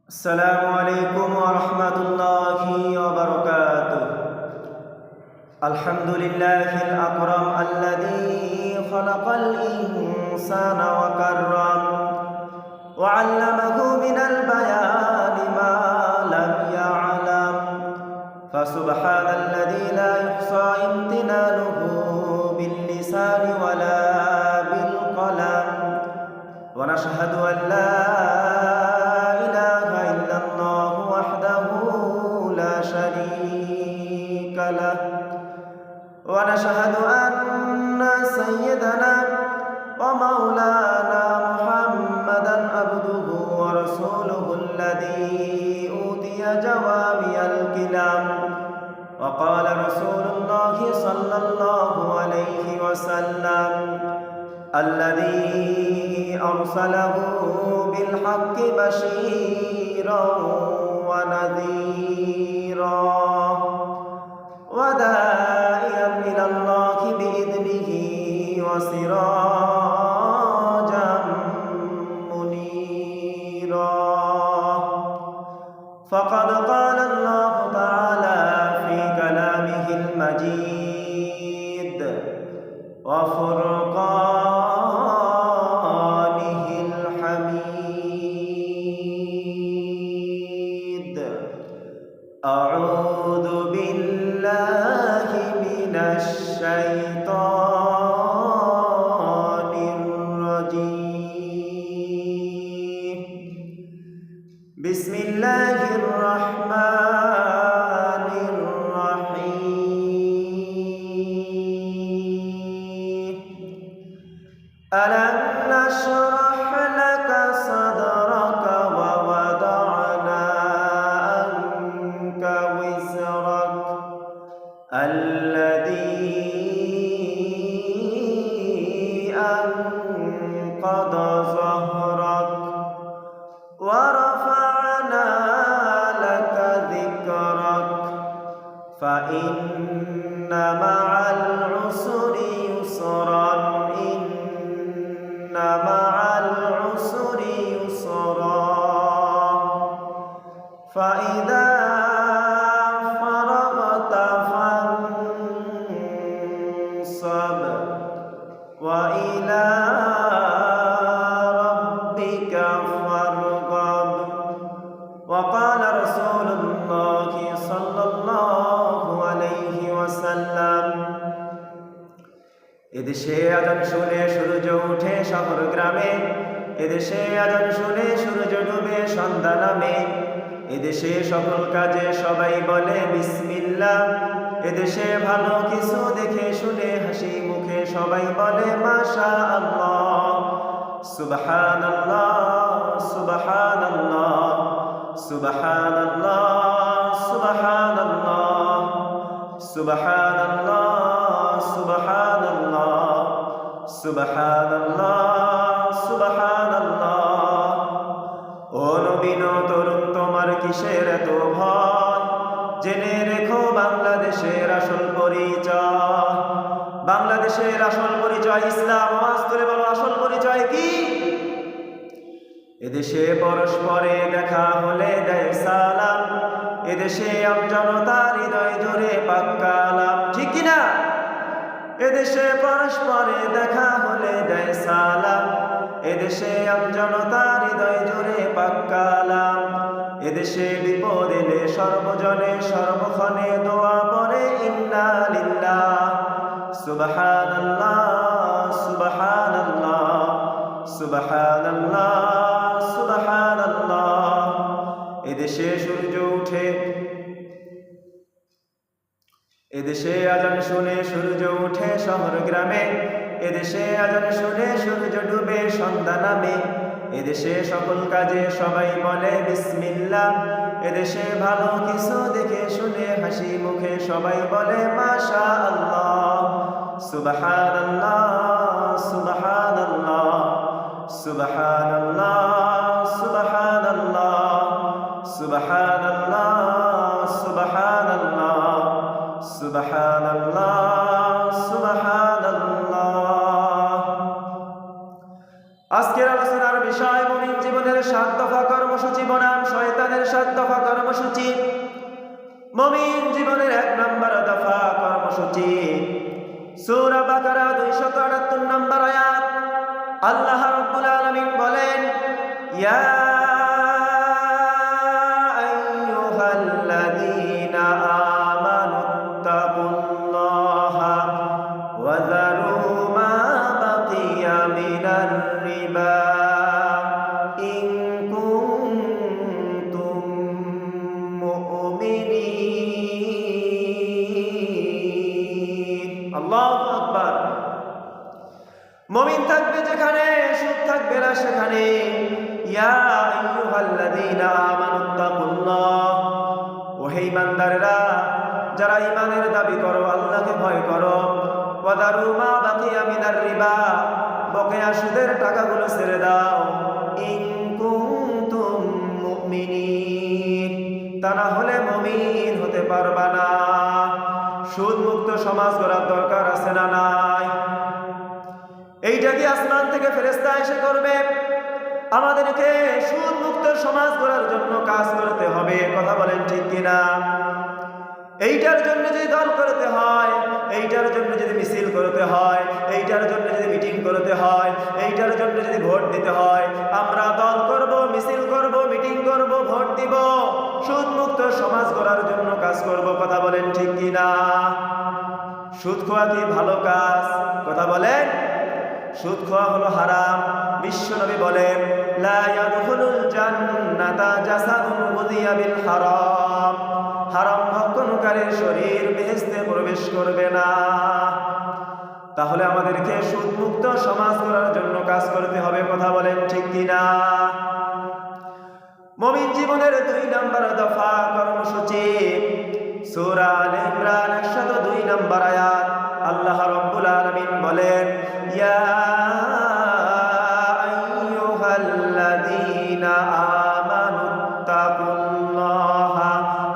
السلام عليكم ورحمة الله وبركاته. الحمد لله الأكرم الذي خلق الإنسان وكرم وعلمه من البيان ما لم يعلم، فسبحان الذي لا يحصى امتنانه باللسان ولا بالقلم، ونشهد أن لا ونشهد أن سيدنا ومولانا محمدا عبده ورسوله الذي أوتي جوامع الكلام، وقال رسول الله صلى الله عليه وسلم الذي أرسله بالحق بشيرا ونذيرا وداعيا إلى الله بإذنه وسراجا منيرا. فقد قال الله تعالى في كلامه المجيد وفرقانه الحميد: أعوذ بالله من الشيطان الرجيم. بسم الله الرحمن الرحيم. ألم نشرح لك صدرك ووضعنا عنك وزرك الذي أنقض ظهرك ورفعنا لك ذكرك فإن مع العسر يسرا إن مع العسر يسرا فإذا وإلى ربك فارغب. وقال رسول الله صلى الله عليه وسلم: এদেশে আজান শুনে সূর্য উঠে শহর গ্রামে, এদেশে আজান শুনে সূর্য ডুবে সন্ধ্যা নামে, এদেশে সকল কাজে সবাই বলে বিসমিল্লাহ, এদেশে ভালো কিছু দেখে শুনে হাসি মুখে সবাই বলে মাশাআল্লাহ। সুবহানাল্লাহ সুবহানাল্লাহ সুবহানাল্লাহ সুবহানাল্লাহ সুবহানাল্লাহ সুবহানাল্লাহ সুবহানাল্লাহ সুবহানাল্লাহ। ও নবীন তরুণ, তোমার কিসের এত ভয়? জেনে রেখো বাংলাদেশের আসল পরিচয়, বাংলাদেশের আসল পরিচয় ইসলাম। আওয়াজ করে বলো, আসল পরিচয় কি? এদেশে পরস্পরে দেখা হলে দেয় সালাম, এদেশে আমজনতার হৃদয় জুড়ে পাক কালাম, ঠিক কিনা? এদেশে পরস্পরে দেখা হলে দেয় সালাম, এদেশে আমজনতার হৃদয় জুড়ে পাক কালাম, এদেশে বিপদ এলে সর্বজনে সর্বক্ষণে দোয়া পড়ে ইন্না লিল্লাহ। সুবহানাল্লাহ সুবহানাল্লাহ সুবহানাল্লাহ সুবহানাল্লাহ। এদেশে সূর্য উঠে, এদেশে আজান শুনে সূর্য উঠে শহর গ্রামে, এদেশে আজান শুনে সূর্য ডুবে সন্ধ্যা নামে, এদেশে সকল কাজে সবাই বলে বিসমিল্লাহ, এদেশে ভালো কিছু দেখে শুনে হাসি মুখে সবাই বলে মাশাআল্লাহ। সুবহানাল্লাহ সুবহানাল্লাহ সুবহানাল্লাহ সুবহানাল্লাহ সুবহানাল্লাহ সুবহানাল্লাহ সুবহানাল্লাহ সুবহানাল্লাহ। আজকের আলোচনার বিষয় মুমিন জীবনের 7 দফা কর্মসূচি বনাম শয়তান আমাদের 7 দফা কর্মসূচি। মুমিন জীবনের 1 নম্বর দফা কর্মসূচি সূরা বাকারা 278 নম্বর আয়াত। আল্লাহ রাব্বুল আলামিন বলেন, ইয়া আইয়ুহাল্লাযীনা আমানুত্তাকুল্লাহা ওয়া যারু মা বাকিয়া মিনার রিবা ইন কুনতুম মুমিনিন। আল্লাহু আকবার। মুমিন থাকবে যেখানে, সুদ থাকবে না সেখানে। ইয়া আইয়ুহাল্লাযীনা আমানুত্তাকুল্লাহ, ওহে ঈমানদাররা, যারা ঈমানের দাবি করো, আল্লাহকে ভয় করো। ওয়া যারু মা বাকিয়া মিনার রিবা, বকেয়া সুদের টাকাগুলো ছেড়ে দাও। ইন কুনতুম মুমিনিন, তা না হলে মুমিন হতে পারবা না। সুদ মুক্ত সমাজ গড়ার দরকার আছে না নাই? এইটা কি আসমান থেকে ফেরেশতা এসে করবে? আমাদেরকে সুদ মুক্ত সমাজ গড়ার জন্য কাজ করতে হবে। কথা বলেন ঠিক কিনা? এইটার জন্য যদি দল করতে হয়, এইটার জন্য যদি মিছিল করতে হয়, এইটার জন্য যদি মিটিং করতে হয়, এইটার জন্য যদি ভোট দিতে হয়, আমরা দল করব, মিছিল করব, মিটিং করব, ভোট দিব, সুদ মুক্ত সমাজ গড়ার জন্য কাজ করব। কথা বলেন ঠিক কিনা? সুদ খাওয়া কি ভালো কাজ? কথা বলেন। সুদ খাওয়া হলো হারাম। বিশ্বনবী বলেন, লা ইয়াদখুলুল জান্নাতা জাসাদুন গুযিয়া বিল হারাম, হারাম ভক্ষণকারীর শরীর বেহেশতে প্রবেশ করবে না। তাহলে আমাদেরকে সুদ মুক্ত সমাজ গড়ার জন্য কাজ করতে হবে। কথা বলেন ঠিক কিনা? মুমিন জীবনের 2 নম্বর দফা কর্মসূচি সূরা আলে ইমরান 102 নম্বর আয়াত। আল্লাহ রাব্বুল আলামিন বলেন, ইয়া আইয়ুহাল্লাযীনা আমানুত্তাকুল্লাহা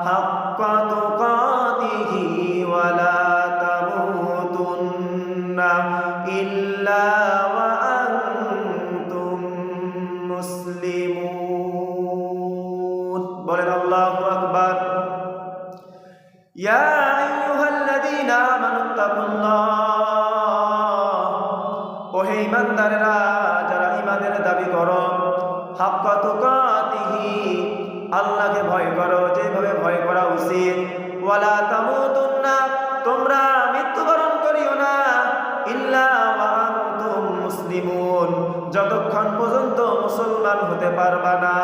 হাক্কা তুকাতিহি ওয়া লা তামুতুন্না ইল্লা ওয়া আনতুম মুসলিমুন। বলেন আল্লাহু আকবার। ইয়া আইয়ুহাল্লাযীনা আমানুত্তাকুল্লাহ, ওহে ঈমানদাররা, যারা ঈমানের দাবি করো, হাক্কা তুকাতিহি, আল্লাহকে ভয় করো যেভাবে ভয় করা উচিত। ওয়া লা তামুতুন্না, তোমরা মৃত্যুবরণ করিও না, ইল্লা ওয়া আনতুম মুসলিমুন, যতক্ষণ পর্যন্ত মুসলমান হতে পারবা না।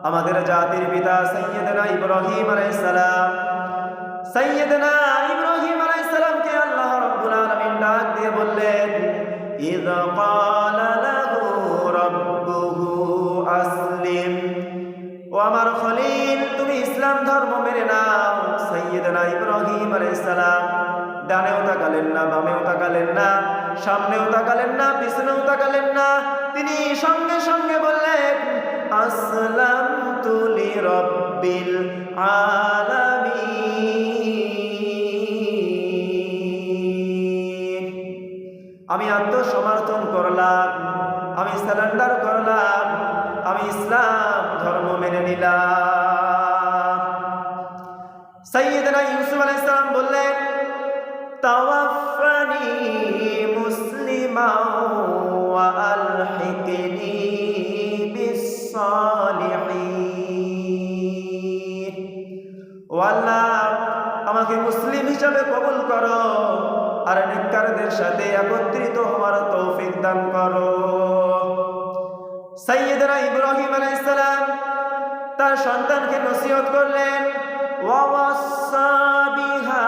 আমাদের জাতির পিতা সাইয়্যিদনা ইব্রাহিম আলাইহিস সালাম, সাইয়্যিদনা ইব্রাহিম আলাইহিস সালামকে আল্লাহ রাব্বুল আলামিন ডাক দিয়ে বললেন, ইয ক্বালা লাহু রাব্বুহু আসলিম, ও আমার খলিল, তুমি ইসলাম ধর্ম মেনে নাও। সাইয়্যিদনা ইব্রাহিম আলাইহিস সালাম ডানেও তাকালেন না, বামেও তাকালেন না, সামনেও তাকালেন না, পিছনেও তাকালেন না। তিনি সঙ্গে সঙ্গে বললেন, আসলামতু লিরাব্বিল আলামিন, আমি আত্মসমর্পণ করলাম, আমি সারেন্ডার করলাম, আমি ইসলাম ধর্ম মেনে নিলাম। সাইয়্যিদনা ইউসুফ আলাইহিস সালাম বললেন, তাওয়াফফানি মুসলিমান ওয়া আলহিকনি বিস-সালিহিন, ও আল্লাহ, আমাকে মুসলিম হিসাবে কবুল করো আর নেককারদের সাথে একত্রিত হওয়ার তৌফিক দান করো। সাইয়্যিদনা ইব্রাহিম আলাইহিস সালাম তার সন্তানকে নসিহত করলেন, ওয়া ওয়াসসা বিহা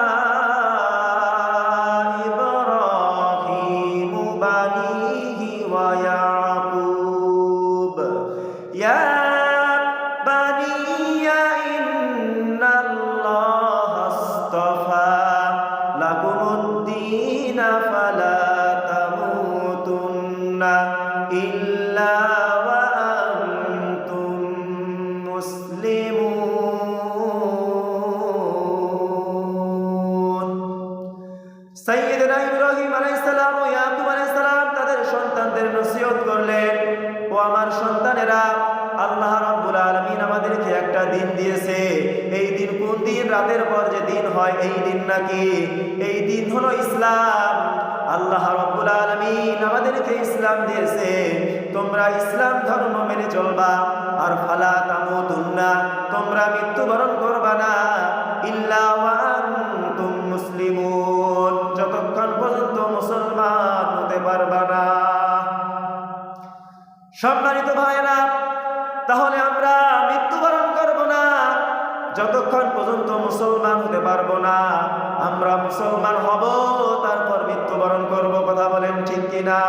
ইব্রাহিম বানিহি ওয়া ইয়াকুব, ইয়া বানিয়া ইন্নাল্লাহা আস্তাফা লাকুমুদ্দীন ফালা তামুতুন্না ইল্লা ওয়া আনতুম মুসলিমুন। আলামিন আমাদেরকে একটা দিন দিয়েছে। এই দিন কোন দিন? রাতের পর যে দিন হয় এই দিন নাকি? এই দিন হলো ইসলাম। আল্লাহ রাব্বুল আলামিন আমাদেরকে ইসলাম দিয়েছে, তোমরা ইসলাম ধর্ম মেনে চলবা। আর ফালা তামুতুন্না, তোমরা মৃত্যুবরণ করবা না ইল্লা ওয়া আনতুম মুসলিমুন, যতক্ষণ পর্যন্ত মুসলমান হতে পারবা না। সম্মানিত ভাইরা, তাহলে আমরা মৃত্যুবরণ করব না যতক্ষণ পর্যন্ত মুসলমান হতে পারবো না। আমরা মুসলমান হব, তারপর মৃত্যুবরণ করব। কথা বলেন ঠিক কিনা?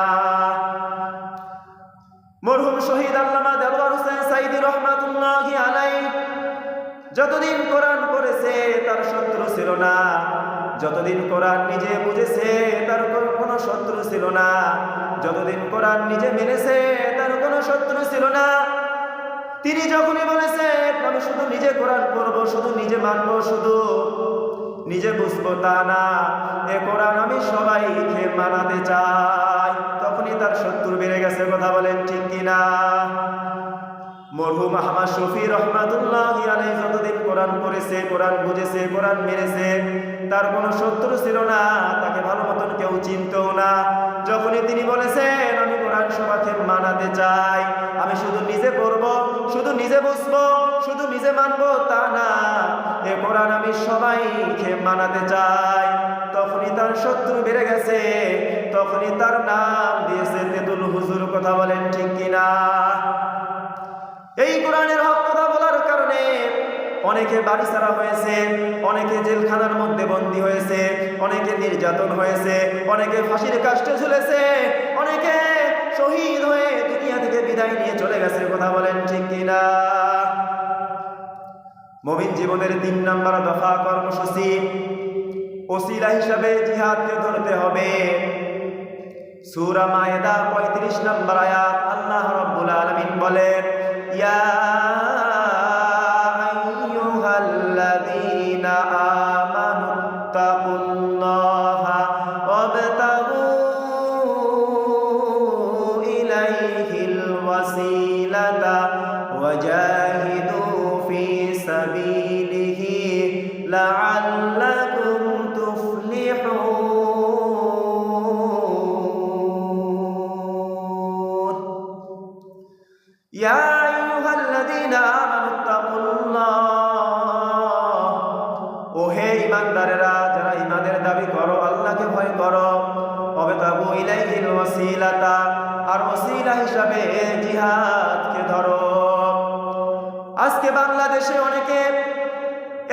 মরহুম শহীদ আল্লামা দেলোয়ার হোসেন সাঈদী রহমাতুল্লাহি আলাইহি যতদিন কোরআন পড়েছে তার শত্রু ছিল না, যতদিন কোরআন নিজে বুঝেছে তার কোনো শত্রু ছিল না, যতদিন কোরআন নিজে মেনেছে তার কোনো শত্রু ছিল না। তিনি যখনই বলেছেন আমি শুধু নিজে কোরআন পড়বো, শুধু নিজে মানবো, শুধু নিজে বুঝবো তা না, এ কোরআন আমি সবাইকে মানাতে চাই, তখনই তার শত্রু বেড়ে গেছে। কথা বলেন ঠিক কিনা? মরহুম আহমদ শফি রহমাতুল্লাহি আলাইহি যতদিন কোরআন পড়েছে, কোরআন বুঝেছে, কোরআন মেনেছে, তার কোনো শত্রু ছিল না, তাকে ভালো মতন কেউ চিনতেও না। যখনই তিনি বলেছেন আমি কোরআন সবাইকে মানাতে চাই, আমি শুধু নিজে পড়বো, শুধু নিজে বুঝবো, শুধু নিজে মানবো তা না, এ কোরআন আমি সবাইকে মানাতে চাই, তখনই তার শত্রু বেড়ে গেছে, তখনই তার নাম দিয়েছে তেতুল হুজুর। কথা বলেন ঠিক কিনা? এই কোরআনের হক কথা বলার কারণে অনেকে বাড়ি ছাড়া হয়েছে, অনেকে জেলখানার মধ্যে বন্দী হয়েছে, অনেকে নির্যাতন হয়েছে, অনেকে ফাঁসির কাষ্টে ঝুলেছে, অনেকে শহীদ হয়ে দুনিয়া থেকে বিদায় নিয়ে চলে গেছে। কথা বলেন ঠিক কিনা? মুমিন জীবনের 3 নম্বর দফা কর্মসূচি, ওসিলা হিসাবে জিহাদকে ধরতে হবে। সূরা মায়েদা 35 নম্বর আয়াত আল্লাহ রাব্বুল আলামিন বলেন, ইয়া আইয়ুহাল্লাযীনা আমানুত্তাকুল্লাহা ওয়াবতাগু ইলাইহিল ওয়াসিলাতা ওয়াজাহিদু ফি সাবিলিহি লাআল্লাকুম তুফলিহুন। ইয়া আইয়ুহাল্লাযীনা আমানুত্তাকুল্লাহ, ও হে ঈমানদারেরা, যারা ঈমানের দাবি করো, আল্লাহকে ভয় করো। ওয়াবতাগু ইলাইহিল ওয়াসিলাতা, আর ওসিলা হিসাবে জিহাদকে ধরো। আজকে বাংলাদেশে অনেকে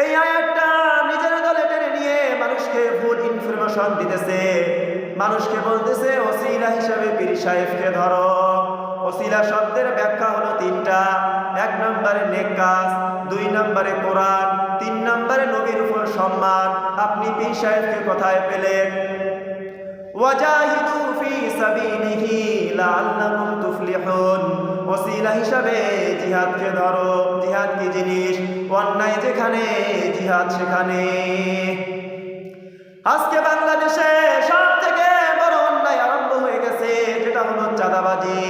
এই আয়াতটা নিজের দলে টেনে নিয়ে মানুষকে ভুল ইনফরমেশন দিতেছে, মানুষকে বলতেছে ওসিলা হিসাবে পীর সাহেবকে ধরো। ওসিলা শব্দের ব্যাখ্যা হলো 3টা। 1 নম্বরে নেক কাজ, 2 নম্বরে কোরআন, 3 নম্বরে নবীর উপর সম্মান। আপনি পীর সাহেবকে কোথায় পেলেন? ওয়াজাহিদু ফি সাবিলিহি লাআল্লাকুম তুফলিহুন, ওসিলা হিসাবে জিহাদকে ধরো। জিহাদ কি জিনিস? অন্যায় যেখানে জিহাদ সেখানে। আজকে বাংলাদেশে সবথেকে বড় অন্যায় আরম্ভ হয়ে গেছে, যেটা হলো চাঁদাবাজি।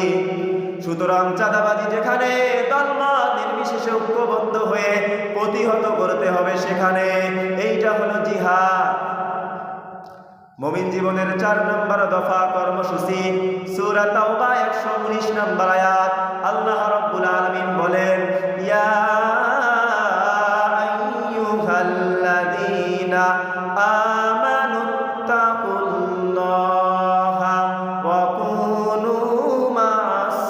সুতরাং চাঁদাবাজি যেখানে, দলমত নির্বিশেষে ঐক্যবদ্ধ হয়ে প্রতিহত করতে হবে সেখানে। এইটা হলো জিহাদ। মুমিন জীবনের 4 নম্বর দফা কর্মসূচি, সূরা তাওবা 119 নম্বর আয়াত আল্লাহ রাব্বুল আলামিন বলেন, ইয়া আইয়ুহাল্লাযীনা আমানুত্তাকুল্লাহা ওয়া কুনু মা'আস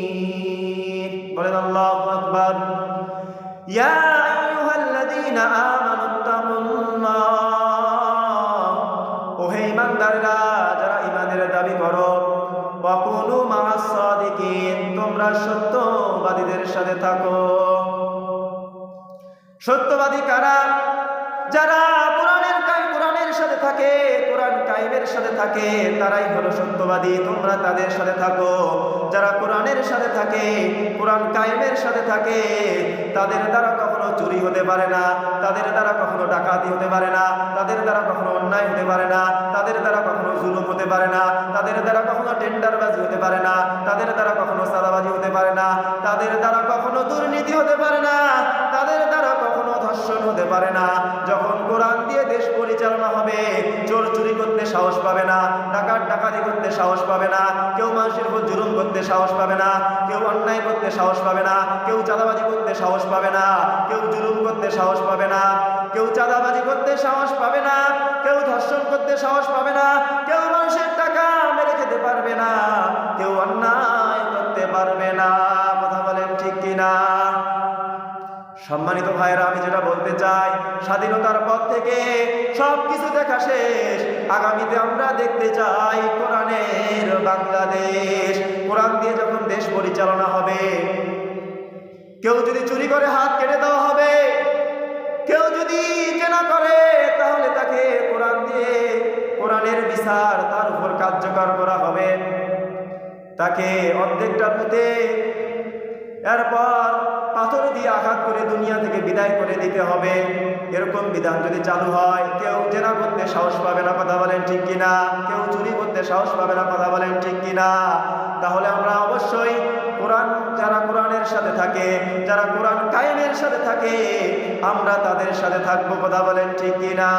সাদিকিন। বলেন আল্লাহু আকবার। ইয়া আইয়ুহাল্লাযীনা যারা ঈমানের দাবি করো, ওয়া কুনু মা'আস সাদিকিন, তোমরা সত্যবাদীদের সাথে থাকো। সত্যবাদী কারা? যারা কোরআনের সাথে থাকে, কোরআন কায়েমের সাথে থাকে, তারাই হলো সত্যবাদী। তোমরা তাদের সাথে থাকো। যারা কোরআনের সাথে থাকে, কোরআন কায়েমের সাথে থাকে, তাদের দ্বারা কখনো কখনো চুরি হতে পারে না, তাদের দ্বারা কখনো ডাকাতি হতে পারে না, তাদের দ্বারা কখনো অন্যায় হতে পারে না, তাদের দ্বারা কখনো জুলুম হতে পারে না, তাদের দ্বারা কখনো টেন্ডারবাজি হতে পারে না, তাদের দ্বারা কখনো সাদাবাজি হতে পারে না, তাদের দ্বারা কখনো দুর্নীতি হতে পারে না, তাদের দ্বারা কখনো ধর্ষণ হতে পারে না। যখন কোরআন দিয়ে দেশ পরিচালনা হবে, চোর চুরি করতে সাহস পাবে না, ডাকাত ডাকাতি করতে সাহস পাবে না, কেউ মানুষের উপর জুলুম করতে সাহস পাবে না, কেউ অন্যায় করতে সাহস পাবে না, কেউ চাঁদাবাজি করতে সাহস পাবে না, কেউ জুলুম করতে সাহস পাবে না, কেউ চাঁদাবাজি করতে সাহস পাবে না, কেউ ধর্ষণ করতে সাহস পাবে না, কেউ মানুষের টাকা মেরে খেতে পারবে না, কেউ অন্যায় করতে পারবে না। কথা বলেন ঠিক কিনা? সম্মানিত ভাইরা, আমি যেটা বলতে চাই, স্বাধীনতার পর থেকে সবকিছু দেখা শেষ। আগামীতে আমরা দেখতে চাই কোরআনের বাংলাদেশ। কোরআন দিয়ে যখন দেশ পরিচালনা হবে, কেউ যদি চুরি করে হাত কেটে দেওয়া হবে, কেউ যদি জেনা করে তাহলে তাকে কোরআন দিয়ে কোরআনের বিচার তার উপর কার্যকর করা হবে, তাকে অর্ধেকটা পুঁতে এরপর পাথর দিয়ে আঘাত করে দুনিয়া থেকে বিদায় করে দিতে হবে। এরকম বিধান যদি চালু হয়, কেউ জেনা করতে সাহস পাবে না। কথা বলেন ঠিক কিনা? কেউ চুরি করতে সাহস পাবে না। কথা বলেন ঠিক কিনা? তাহলে আমরা অবশ্যই কোরআন, যারা কোরআনের সাথে থাকে, যারা কোরআন কায়েমের সাথে থাকে, আমরা তাদের সাথে থাকবো। কথা বলেন ঠিক কিনা?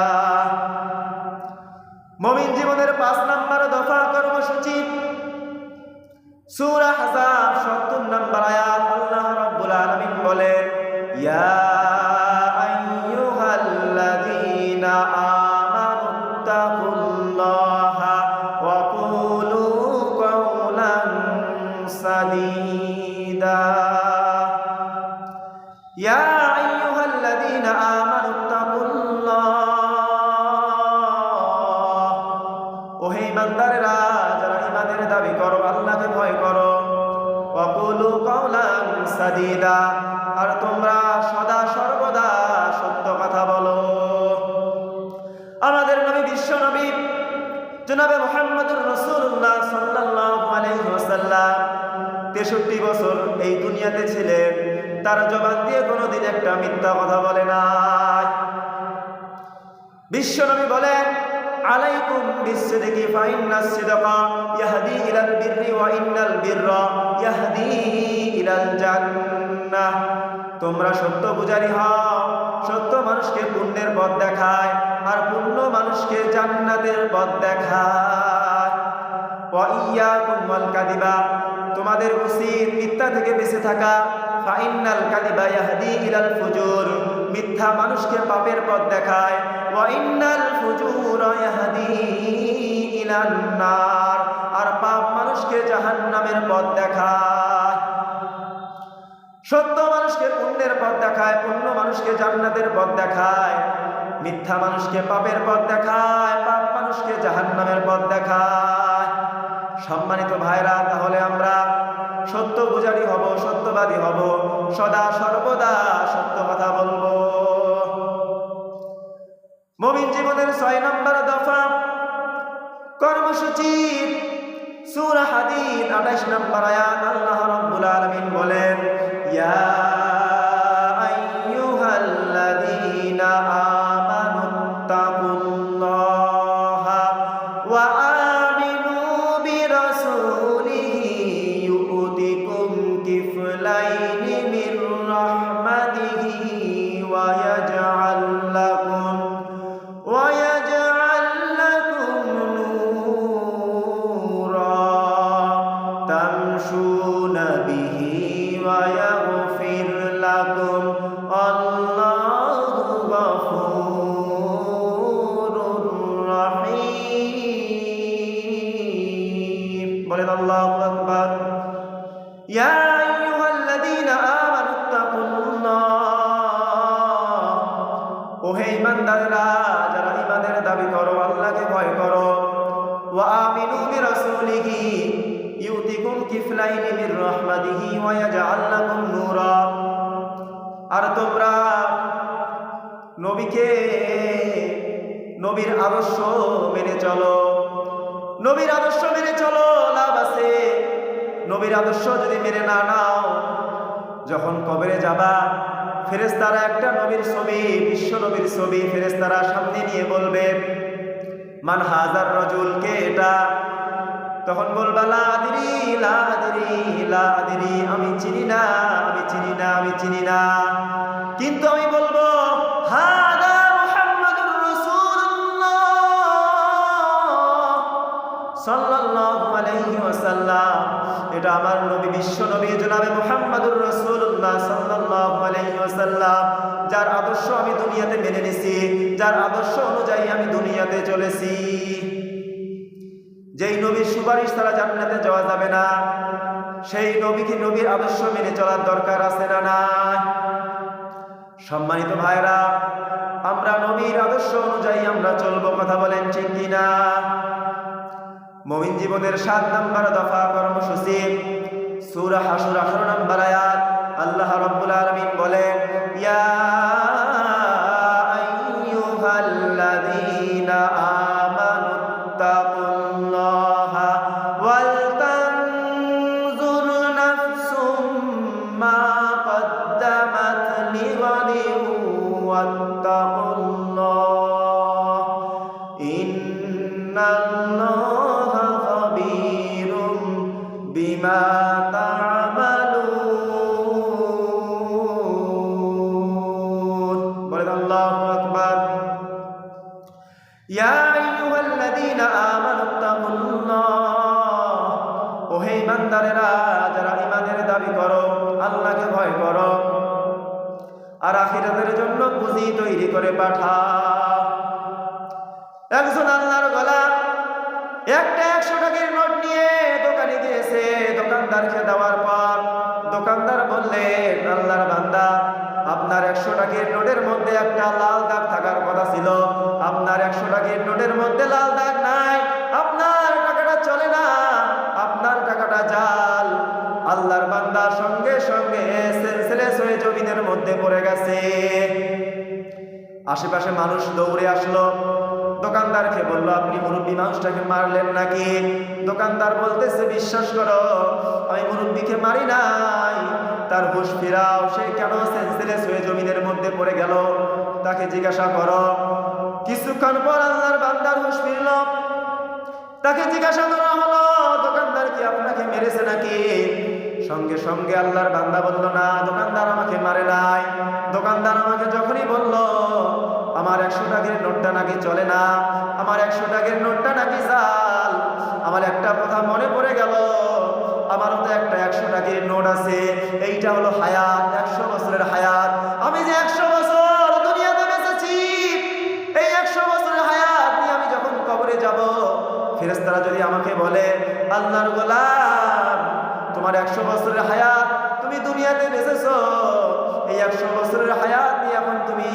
মুমিন জীবনের 5 নম্বর দফা কর্মসূচি, সূরা আহজাব 70 নম্বর আয়াত। আল্লাহ রাব্বুল আলামিন বলেন, ইয়া আইয়ুহাল্লাযীনা আমানুত্তাকুল্লাহা ওয়া কুলু কাওলান সাদীদা। ইয়া আইয়ুহাল্লাযীনা আমানুত্তাকুল্লাহ, ও হে ইমানদারেরা, যারা ঈমানের দাবি করো, আল্লাহকে ভয় করো। ওয়া কুলু কাওলান সাদীদা, আর তোমরা সদা সর্বদা সত্য কথা বলো। আমাদের নবী, বিশ্ব নবী জনাবে মুহাম্মদুর রাসূলুল্লাহ সাল্লাল্লাহু আলাইহি ওয়াসাল্লাম 63 বছর এই দুনিয়াতে ছিলেন। তার জবান দিয়ে কোনোদিন একটা মিথ্যা কথা বলে নাই। বিশ্ব নবী বলেন, আলাইকুম বিসসিদকি ফাইন্নাস সিদকা ইয়াহদি ইলাল বিররি ওয়া ইন্নাল বিররা ইয়াহদি ইলাল জান্নাহ। তোমরা সত্য পূজারী হও, সত্য মানুষকে পুণ্যের পথ দেখায়, আর পুণ্য মানুষকে জান্নাতের পথ দেখায়। ওয়া ইয়াকুম ওয়াল কাযিবা, তোমাদের উচিত মিথ্যা থেকে বেঁচে থাকা। ফাইন্নাল কাযিবা ইয়াহদি ইলাল ফুজুর, মিথ্যা মানুষকে পাপের পথ দেখায়। ওয়া ইন্নাল ফুজুরা ইয়াহদি ইলান নার, আর পাপ মানুষকে জাহান্নামের পথ দেখায়। সত্য মানুষকে পুণ্যের পথ দেখায়, পুণ্য মানুষকে জান্নাতের পথ দেখায়। মিথ্যা মানুষকে পাপের পথ দেখায়, পাপ মানুষকে জাহান্নামের পথ দেখায়। সম্মানিত ভাইরা, তাহলে আমরা সত্য পূজারী হব, সত্যবাদী হব, সদা সর্বদা সত্য কথা বলবো। মুমিন জীবনের 6 নম্বর দফা কর্মসূচি, সূরা হাদীদ 28 নম্বর আয়াত। আল্লাহ রাব্বুল আলামিন বলেন, ইয়া আইয়ুহাল্লাযীনা আমানুত্তাকুল্লাহা ওয়া আমিনু বিরাসূলিহি ইউতিকুম কিফলাইনি মির রাহমাতিহি ওয়া ইয়াজআল লাকুম নূরা তামশুনা বিহি ওয়া ইয়াগফির লাকুম আল্লাহু গফুরুর রাহিম। বলেন আল্লাহু আকবার। ইয়া আইয়ুহাল্লাযীনা আমানুত্তাকুল্লাহ, ও হে ঈমানদারেরা, যারা ঈমানের দাবি করো, আল্লাহকে ভয় করো। ওয়া আমিনু বিরাসূলিহি ইউতিকুম কিফলাইনি মির রাহমাতিহি ওয়া ইয়াজআল লাকুম নূরা, আর তোমরা নবীকে, নবীর আদর্শ মেনে চলো। নবীর আদর্শ মেনে চলো, লাভ আছে। নবীর আদর্শ যদি মেনে না নাও, যখন কবরে যাবা, ফেরেশতারা একটা নবীর ছবি, বিশ্ব নবীর ছবি ফেরেশতারা সামনে নিয়ে বলবে, মান হাজার রাজুল, কে এটা? তখন বলবা লা আদরি লা আদরি লা আদরি, আমি চিনি না, আমি চিনি না, আমি চিনি না। কিন্তু আমি বলবো হাদা মুহাম্মাদুর রাসূলুল্লাহ সাল্লাল্লাহু আলাইহি ওয়াসাল্লাম, এটা আমার নবী, বিশ্ব নবী জনাবে মুহাম্মাদুর রাসূলুল্লাহ সাল্লাল্লাহু আলাইহি ওয়াসাল্লাম, যার আদর্শ আমি দুনিয়াতে মেনে নিছি, যার আদর্শ অনুযায়ী আমি দুনিয়াতে চলেছি। যেই নবীর সুপারিশ ছাড়া জান্নাতে যাওয়া যাবে না, সেই নবীকে, নবীর আদর্শ মেনে চলার দরকার আছে না নাই? সম্মানিত ভাইরা, আমরা নবীর আদর্শ অনুযায়ী আমরা চলবো, কথা বলেন ঠিক কিনা? মুমিন জীবনের 7 নম্বর দফা কর্মসূচি, সূরা হাশর 18 নম্বর আয়াত, আল্লাহ রাব্বুল আলামিন বলেন, ইয়া আইয়ুহাল্লাযীনা আমানুত্তাকুল্লাহা ওয়াল তানজুর নাফসুম মা কদ্দামাত লিগাদিন ওয়াত্তাকুল্লাহ ইন্নাল্লাহা খাবীরুম বিমা তা'মালুন। বলেন আল্লাহু আকবার। ইয়া আইয়ুহাল্লাযীনা আমানুত্তাকুল্লাহ, ও হে ঈমানদারেরা, যারা ঈমানের দাবি করো, আল্লাহকে ভয় করো আর আখিরাতের জন্য পুঁজি তৈরি করে পাঠাও। একজন আল্লাহর গোলাম একটা 100 টাকার নোট নিয়ে দোকানে গিয়েছে। দোকানদারকে দেওয়ার পর দোকানদার বললেন, আল্লাহর বান্দা, আপনার 100 টাকার নোটের মধ্যে একটা লাল দাগ থাকার কথা ছিল, আপনার 100 টাকার নোটের মধ্যে লাল দাগ নাই, আপনার টাকাটা চলে না, আপনার টাকাটা জাল। আল্লাহর বান্দা সঙ্গে সঙ্গে সেন্সলেস হয়ে জমিনের মধ্যে পড়ে গেছে। আশেপাশে মানুষ দৌড়ে আসলো, দোকানদারকে বলল, আপনি মুরব্বী মানুষটাকে মারলেন নাকি? দোকানদার বলতেছে, বিশ্বাস করো, আমি মুরব্বীকে মারি নাই, তার হুঁশ ফিরাও, সে কেন সেন্সলেস হয়ে জমিনের মধ্যে পড়ে গেল তাকে জিজ্ঞাসা করো। কিছুক্ষণ পর আল্লাহর বান্দার হুঁশ ফিরল, তাকে জিজ্ঞাসা করা হলো, দোকানদার কি আপনাকে মেরেছে নাকি? সঙ্গে সঙ্গে আল্লাহর বান্দা বলল, না, দোকানদার আমাকে মারে নাই। দোকানদার আমাকে যখনই বলল আমার 100 টাকার নোটটা নাকি চলে না, আমার 100 টাকার নোটটা নাকি জাল, আমার একটা কথা মনে পড়ে গেল, আমারও তো একটা 100 টাকার নোট আছে, এইটা হলো হায়াত, 100 বছরের হায়াত। আমি যে 100 বছর দুনিয়াতে বেঁচেছি, এই 100 বছরের হায়াত নিয়ে আমি যখন কবরে যাব, ফেরেশতারা যদি আমাকে বলে, আল্লাহর গোলাম, তোমার 100 বছরের হায়াত তুমি দুনিয়াতে বেঁচেছো, এই 100 বছরের হায়াত নিয়ে এখন তুমি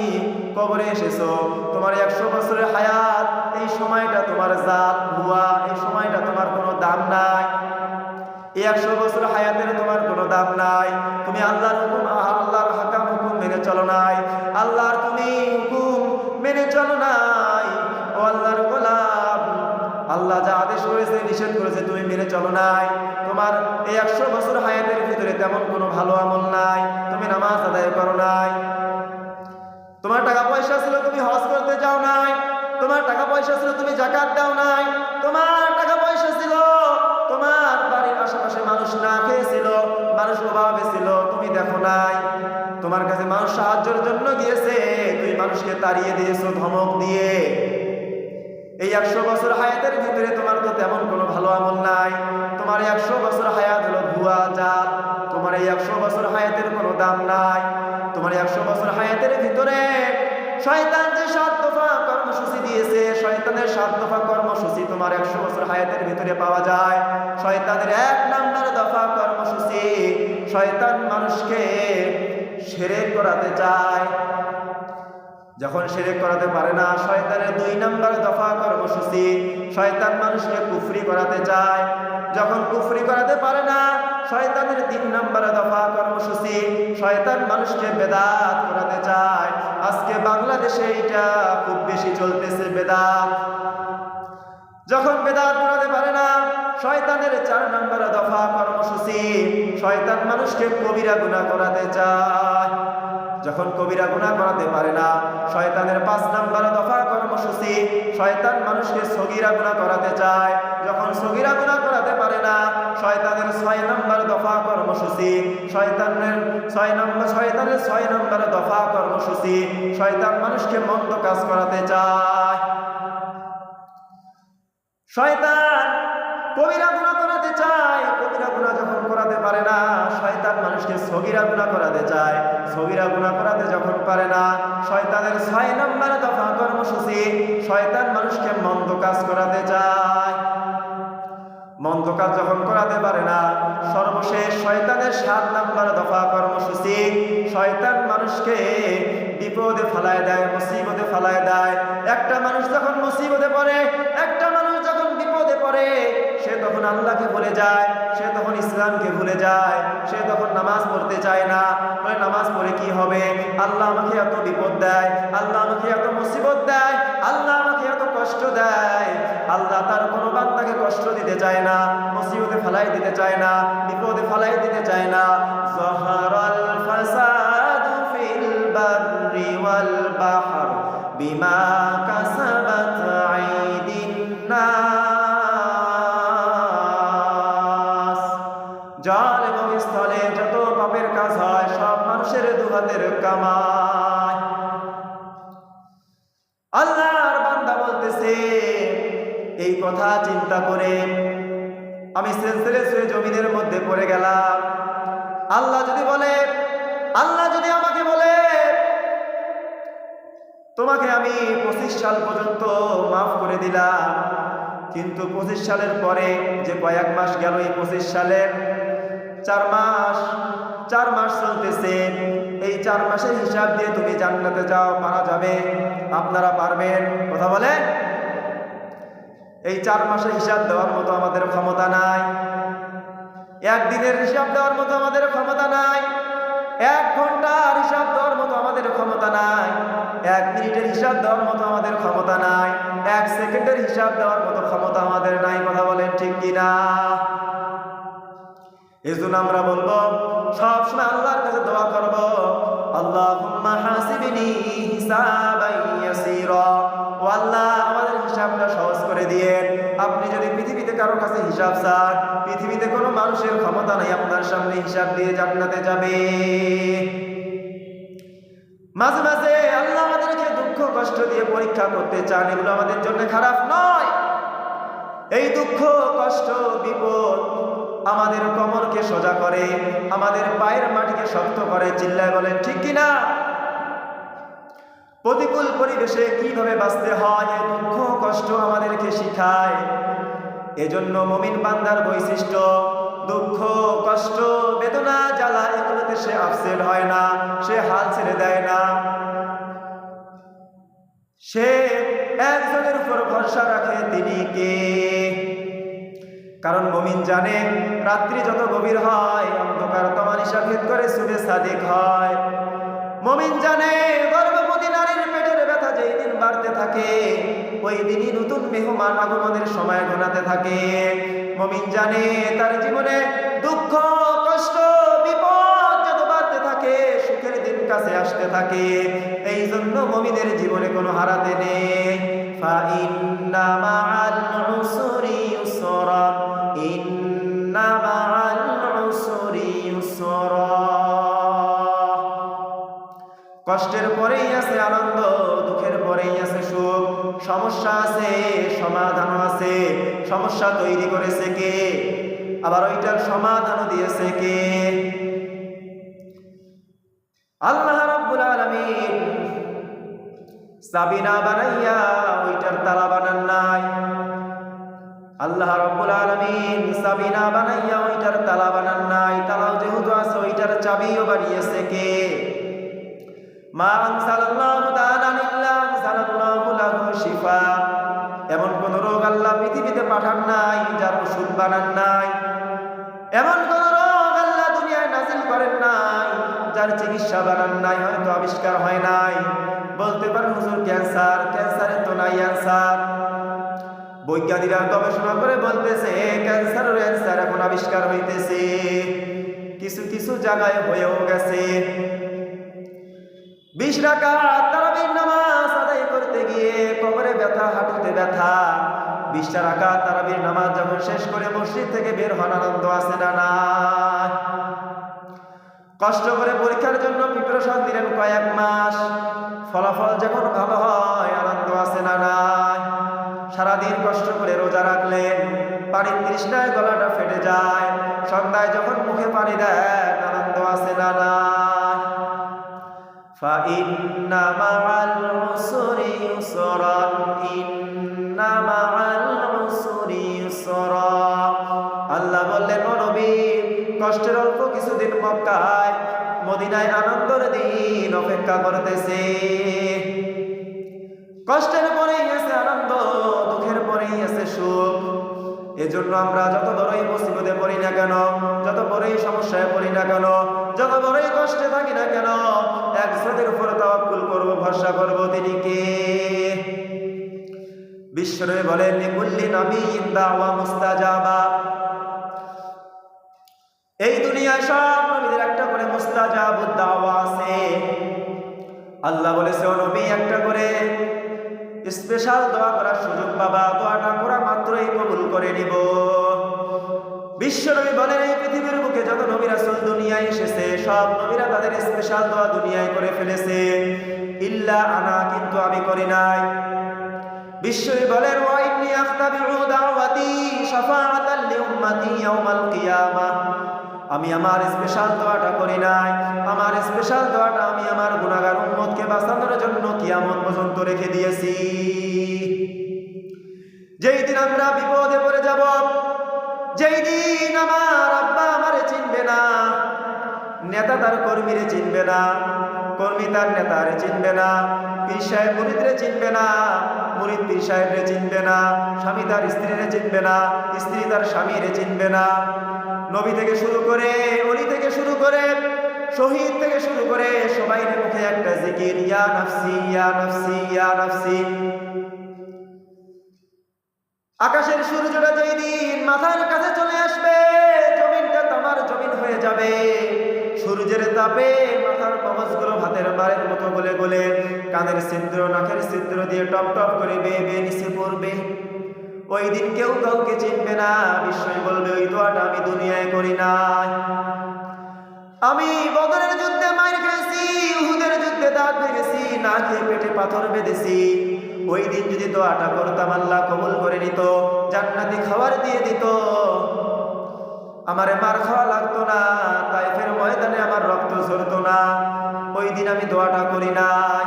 কবরে এসেছো, তোমার 100 বছরের হায়াত, এই সময়টা তোমার জাল, ভুয়া, এই সময়টা তোমার কোনো দাম নাই, এই 100 বছর হায়াতের তোমার কোনো দাম নাই, তুমি আল্লাহর হুকুম, আল্লাহর হাকাম হুকুম মেনে চলো নাই, আল্লাহর তুমি হুকুম মেনে চলো নাই। ও আল্লাহর গোলাম, আল্লাহ যা আদেশ করেছে, নিষেধ করেছে, তুমি মেনে চলো নাই, তোমার এই 100 বছর হায়াতের ভিতরে তেমন কোনো ভালো আমল নাই, তুমি নামাজ আদায় করো নাই, তোমার টাকা পয়সা ছিল তুমি হজ করতে যাও নাই, তোমার টাকা পয়সা ছিল তুমি যাকাত দাও নাই, তোমার টাকা পয়সা ছিল, তোমার বাড়ির আশেপাশে মানুষ না খেয়েছিল, মানুষ অভাবে ছিল, তুমি দেখো নাই, তোমার কাছে মানুষ সাহায্যের জন্য গিয়েছে, তুই মানুষকে তাড়িয়ে দিয়েছো ধমক দিয়ে। এই 100 বছর হায়াতের ভিতরে তোমার তো তেমন কোনো ভালো আমল নাই, তোমার 100 বছর হায়াত হলো ভুয়া, জাল, তোমার এই 100 বছর হায়াতের কোনো দাম নাই। তোমার 100 বছর হায়াতের ভিতরে শয়তান যে 7 দফা কর্মসূচি দিয়েছে, শয়তানের 7 দফা কর্মসূচি তোমার 100 বছর হায়াতের ভিতরে পাওয়া যায়। শয়তানের 1 নম্বর দফা কর্মসূচি, শয়তান মানুষকে শিরক করাতে চায়, যখন শিরক করাতে পারে না, শয়তানের 2 নম্বর দফা কর্মসূচি, শয়তান মানুষকে কুফরি করাতে চায়, যখন কুফরি করাতে পারে না, শয়তানের 3 নম্বর দফা কর্মসূচি, শয়তান মানুষকে বেদাত করাতে চায়। আজকে বাংলাদেশে এটা খুব বেশি চলতেছে, বেদাত। যখন বেদাত করাতে পারে না, শয়তানের 4 নম্বর দফা কর্মসূচি, শয়তান মানুষকে কবিরা গুনাহ করাতে চায়। যখন কবিরা গুনাহ করাতে পারে না, শয়তানের 5 নাম্বার দফা কর্মসূচি, শয়তান মানুষকে সগীরা গুনাহ করাতে চায়। যখন সগীরা গুনাহ করাতে পারে না, শয়তানের 6 নাম্বার দফা কর্মসূচি, শয়তানের 6 নাম্বার দফা কর্মসূচি, শয়তান মানুষকে মন্দ কাজ করাতে চায়। শয়তান কবিরা গুনাহ করাতে চায়, কবিরা গুনাহ যখন করাতে পারে না, শয়তান মানুষকে সগীরা গুনাহ করাতে চায়। সগীরা গুনাহ করাতে যখন পারে না, শয়তানের 6 নম্বর দফা কর্মসূচি, শয়তান মানুষকে মন্দ কাজ করাতে চায়। মন্দ কাজ যখন করাতে পারে না, সর্বশেষ শয়তানের 7 নম্বর দফা কর্মসূচি, শয়তান মানুষকে বিপদে ফেলায় দেয়, মুসিবতে ফেলায় দেয়। একটা মানুষ যখন মুসিবতে পড়ে, একটা মানুষ যখন বিপদে পড়ে, সে তখন আল্লাহকে ভুলে যায়, সে তখন ইসলামকে ভুলে যায়, সে তখন নামাজ পড়তে চায় না। বলে নামাজ পড়ে কি হবে? আল্লাহ আমাকে এত বিপদ দেয়, আল্লাহ আমাকে এত মুসিবত দেয়, আল্লাহ আমাকে এত কষ্ট দেয়। আল্লাহ তার কোনো বান্দাকে কষ্ট দিতে চায় না, মুসিবতে ফেলাই দিতে চায় না, বিপদে ফেলাই দিতে চায় না। যাহারাল ফাসাদু ফিল বাররি ওয়াল বাহর বিমা কাসাবাত আইদিন নাস। জল এবং স্থলে যত পাপের কাজ হয়, সব মানুষের দুহাতের কামাই। আল্লাহর বান্দা বলতেছে, এই কথা চিন্তা করে আমি সেলসেলে জমিনের মধ্যে পড়ে গেলাম। আল্লাহ যদি বলে, আল্লাহ যদি আমাকে বলে তোমাকে আমি 25 সাল পর্যন্ত মাফ করে দিলাম, কিন্তু 25 সালের পরে যে কয়েক মাস গেল, এই 25 সালে 4 মাস চলতেছে, এই 4 মাসের হিসাব দিয়ে তুমি জান্নাতে যাও, পারা যাবে? আপনারা পারবেন? কথা বলেন। এই 4 মাসের হিসাব দেওয়ার মতো আমাদের ক্ষমতা নাই, একদিনের হিসাব দেওয়ার মতো আমাদের ক্ষমতা নাই, 1 ঘন্টার হিসাব দেওয়ার মতো আমাদের ক্ষমতা নাই, 1 মিনিটের হিসাব দেওয়ার মতো আমাদের ক্ষমতা নাই, 1 সেকেন্ডের হিসাব দেওয়ার মতো ক্ষমতা আমাদের নাই। কথা বলেন ঠিক কিনা? এজন্য আমরা বলবো, সবসময় আল্লাহর কাছে দোয়া করব, আল্লাহুম্মা হাসিবনি হিসাবান ইয়াসীরা। ও আল্লাহ, আমাদের হিসাবটা সহজ করে দিয়েন। আপনি যদি পৃথিবীতে কারো কাছে হিসাব চান, পৃথিবীতে কোনো মানুষের ক্ষমতা নাই আপনার সামনে হিসাব দিয়ে জান্নাতে যাবে। মাঝে মাঝে আল্লাহ আমাদেরকে দুঃখ কষ্ট দিয়ে পরীক্ষা করতে চান, এগুলো আমাদের জন্য খারাপ নয়। এই দুঃখ কষ্ট বিপদ আমাদের কোমরকে সোজা করে, আমাদের পায়ের মাটিকে শক্ত করে। চিল্লায় বলেন ঠিক কিনা? প্রতিকূল পরিবেশে কিভাবে বাঁচতে হয়, এই দুঃখ কষ্ট আমাদেরকে শিখায়। এজন্য মুমিন বান্দার বৈশিষ্ট্য, দুঃখ কষ্ট বেদনা জ্বালা এগুলোতে সে আপসেট হয় না, সে হাল ছেড়ে দেয় না। সে একজনের উপর ভরসা রাখে, তিনি কে? কারণ মুমিন জানে, রাত্রি যত গভীর হয়, অন্ধকার তমানিসা ভেদ করে সুবে সাদিক হয়। মুমিন জানে, গর্ভবতী নারীর পেটের ব্যথা যেই দিন বাড়তে থাকে, ওই দিনই নতুন মেহমান আগমনের সময় ঘনাতে থাকে। মুমিন জানে, তার জীবনে দুঃখ কষ্ট বিপদ যত বাড়তে থাকে, সুখের দিন কাছে আসতে থাকে। এই জন্য মুমিনের জীবনে কোনো হারাতে নেই। ফাইন্না মাআল উসরি ইউসরা, ইন্না মাআল উসরি ইউসরা। কষ্টের পরেই আছে আনন্দ, দুঃখের পরেই আছে সুখ। সমস্যা আছে, সমাধানও আছে। সমস্যা তৈরি করেছে কে? আবার ওইটার সমাধানও দিয়েছে কে? আল্লাহ রাব্বুল আলামিন চাবি না বানাইয়া ওইটার তালা বানান নাই। আল্লাহ রাব্বুল আলামিন চাবি না বানাইয়া ওইটার তালা বানান নাই। তালাও যেহেতু আছে, ওইটার চাবিও বানিয়েছে কে? মা আনসালাল্লাহু দানান ইল্লা আনসালাল্লাহু লাহু শিফা। এমন কোন রোগ আল্লাহ পৃথিবীতে পাঠান নাই যার ওষুধ বানান নাই। এমন কোন রোগ আল্লাহ দুনিয়ায় নাজিল করেন নাই যার চিকিৎসা বানান নাই, হয়তো আবিষ্কার হয় নাই। বলতে পারেন হুজুর ক্যান্সার, ক্যান্সারের তো নাই অ্যান্সার। বৈজ্ঞানিকরা গবেষণা করে বলতেছে ক্যান্সারের অ্যান্সার এখন আবিষ্কার হইতেছে, কিছু কিছু জায়গায় হয়েও গেছে। 20 রাকাত তারাবির নামাজ আদায় করতে গিয়ে কোমরে ব্যথা, হাঁটুতে ব্যথা। 20 রাকাত তারাবির নামাজ যখন শেষ করে মসজিদ থেকে বের হন, আনন্দ আছে না নাই? কষ্ট করে পরীক্ষার জন্য প্রিপারেশন দিলেন কয়েক মাস, ফলাফল যখন ভালো হয়, আনন্দ আছে না নাই? সারাদিন কষ্ট করে রোজা রাখলেন, পানির তৃষ্ণায় গলাটা ফেটে যায়, সন্ধ্যায় যখন মুখে পানি দেন, আনন্দ আছে না নাই? ফাইন্না মাআল উসরি ইউসরান, ইন্না মাআল উসরি ইউসরা। আল্লাহ বললেন, ও নবী, কষ্টের অল্প কিছুদিন মক্কায়, মদিনায় আনন্দের দিন অপেক্ষা করতেছে। কষ্টের পরেই আছে আনন্দ, দুঃখের পরেই আছে সুখ। এজন্য আমরা যত বড়ই মুসিবতে পড়ি না কেন, যত বড়ই সমস্যায় পড়ি না কেন, যত বড়ই কষ্টে থাকি না কেন, এক জাতের উপর তাওয়াক্কুল করব, ভরসা করব। তিনি কে? বিশ্বনবী বলেন, লিকুল্লি নাবিয়্যিন দাওয়া মুস্তাজাবা। এই দুনিয়ায় সব নবীদের একটা করে মুস্তাজাবুদ দাওয়া আছে। আল্লাহ বলেছে, ও নবী, একটা করে স্পেশাল দোয়া করার সুযোগ পাবা, দোয়াটা করা মাত্রই কবুল করে নিব। বিশ্বনবী বলেন, এই পৃথিবীর বুকে যত নবী রাসূল দুনিয়ায় এসেছে, সব নবীরা তাদের স্পেশাল দোয়া দুনিয়ায় করে ফেলেছে, ইল্লা আনা, কিন্তু আমি করি নাই। বিশ্বনবী বলেন, ওয়া ইন্নী আখতাবিউ দাওয়াতি শাফাআতাল লিউম্মতি ইয়াউমাল কিয়ামাহ। আমি আমার স্পেশাল দোয়াটা করি নাই, আমার স্পেশাল দোয়াটা আমি আমার গুনাহগার উম্মতকে বাঁচানোর জন্য কিয়ামত পর্যন্ত রেখে দিয়েছি। যেই দিন আমরা বিপদে পড়ে যাব, যেই দিন আমার আব্বা আমারে চিনবে না, নেতা তার কর্মীরে চিনবে না, কর্মী তার নেতারে চিনবে না, পীর সাহেব মুরিদরে চিনবে না, মুরিদ পীর সাহেবরে চিনবে না, স্বামী তার স্ত্রীরে চিনবে না, স্ত্রী তার স্বামীরে চিনবে না, নবী থেকে শুরু করে, ওলি থেকে শুরু করে, শহীদ থেকে শুরু করে সবাই মুখে একটা জিকির, ইয়া নাফসি ইয়া নাফসি ইয়া নাফসি। আকাশের সূর্যটা যেই দিন মাথার কাছে চলে আসবে, জমিনটা তামার জমিন হয়ে যাবে, সূর্যের তাপে মাথার মগজগুলো ভাতের মারের মতো গলে গলে কানের ছিদ্র, নাকের ছিদ্র দিয়ে টপ টপ করে বেয়ে বেয়ে নিচে পড়বে। ওই দিন কেউ কাউকে চিনবে না। বিশ্বই বলবে, ওই দোয়াটা আমি দুনিয়ায় করি নাই। আমি বদরের যুদ্ধে মার খেয়েছি, উহুদের যুদ্ধে দাঁত ভেঙেছি, না খেয়ে পেটে পাথর বেঁধেছি। ওই দিন যদি দোয়াটা করতাম, আল্লাহ কবুল করে নিত, জান্নাতি খাবার দিয়ে দিত, আমারে মার খাওয়া লাগতো না, তাইফের ময়দানে আমার রক্ত ঝরতো না। ওই দিন আমি দোয়াটা করি নাই।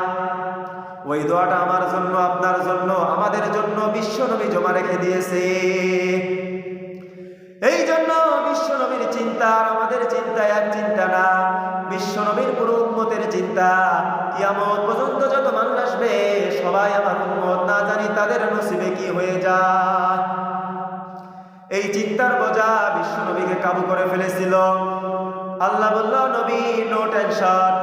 ওই দোয়াটা আমার জন্য, আপনার জন্য, আমাদের জন্য বিশ্বনবী জমা রেখে দিয়েছে। এই জন্য বিশ্বনবীর চিন্তা আর আমাদের চিন্তা এক চিন্তা না। বিশ্বনবীর পুরো উম্মতের চিন্তা, কিয়ামত পর্যন্ত যত মানুষ আসবে সবাই আমার উম্মত, না জানি তাদের নসিবে কি হয়ে যায়। এই চিন্তার বোঝা বিশ্বনবীকে কাবু করে ফেলেছিল। আল্লাহ বলল, নবী, নো টেনশন,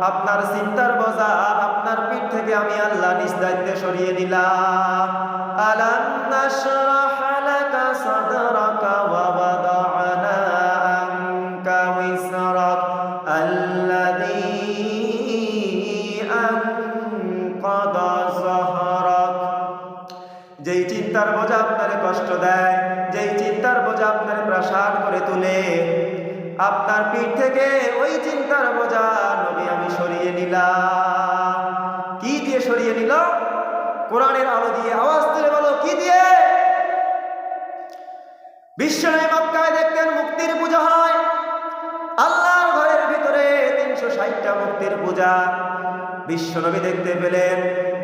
আপনার চিন্তার বোঝা আপনার পিঠ থেকে আমি আল্লাহ নিজ দায়িত্বে সরিয়ে দিলাম। আলাম নাশরাহ লাকা সাদরাকা ওয়া ওয়াদা'না আনকা ওয়িসরাক আল্লাযী আনকাদা যাহরাক। যেই চিন্তার বোঝা আপনার কষ্ট দেয়, যেই চিন্তার বোঝা আপনার প্রাসাদ করে তুলে, আপনার পিঠ থেকে ওই চিন্তার বোঝা নবী আমি সরিয়ে নিলাম। কি দিয়ে সরিয়ে নিল? কোরআনের আলো দিয়ে। আওয়াজ তুলে বলো, কি দিয়ে? বিশ্বনবী মক্কায় দেখতেন মুক্তির পূজা হয়, আল্লাহর ঘরের ভিতরে 360টা মুক্তির পূজা। বিশ্বনবী দেখতে পেলেন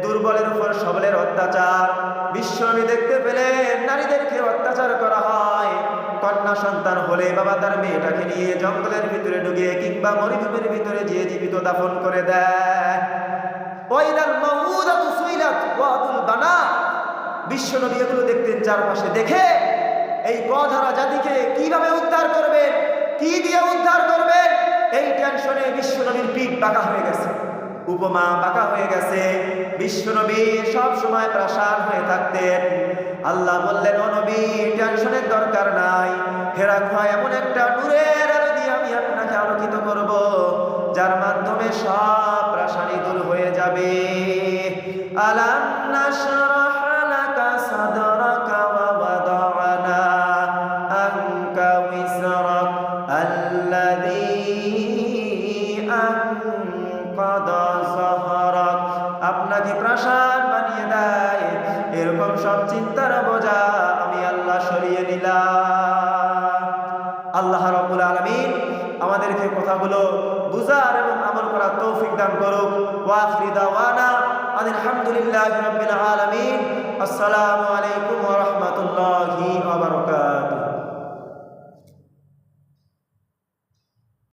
দুর্বলের উপর সবলের অত্যাচার। বিশ্বনবী দেখতে পেলেন নারীদেরকে অত্যাচার করা হয়। কন্যা সন্তান হলে বাবা তার মেয়েটাকে নিয়ে জঙ্গলের ভিতরে ঢুকিয়ে কিংবা মরুভূমির ভিতরে যে জীবিত দাফন করে দেয়। ওয়াইদাল মাউউদাতু সুইলাত ওয়াতুল বানাত। বিশ্বনবী এগুলো দেখতেন চারপাশে। দেখে এই পথহারা জাতিকে কিভাবে উদ্ধার করবেন, কি দিয়ে উদ্ধার করবেন, এই টেনশনে বিশ্বনবীর পিঠ বাঁকা হয়ে গেছে, উপমা বাঁকা হয়ে গেছে। বিশ্বনবী সব সময় প্রাসাদ হয়ে থাকতেন। আল্লাহ বললেন, ও নবী, টেনশনের দরকার নাই। হেরাক হয় এমন একটা নূরের আলো দিয়ে আমি আপনাকে আলোকিত করব, যার মাধ্যমে সব প্রাসাদ আনকাদা যাহরাক, আপনাকে প্রাসাদ বানিয়ে দেয়, এরকম সব চিন্তার বোঝা আমি আল্লাহ সরিয়ে নিলাম। আল্লাহ রাব্বুল আলামিন আমাদেরকে কথাগুলো বুঝার এবং আমল করার তৌফিক দান করুক। ওয়া আখিরি দাওয়ানা আলহামদুলিল্লাহি রাব্বিল আলামিন। আসসালামু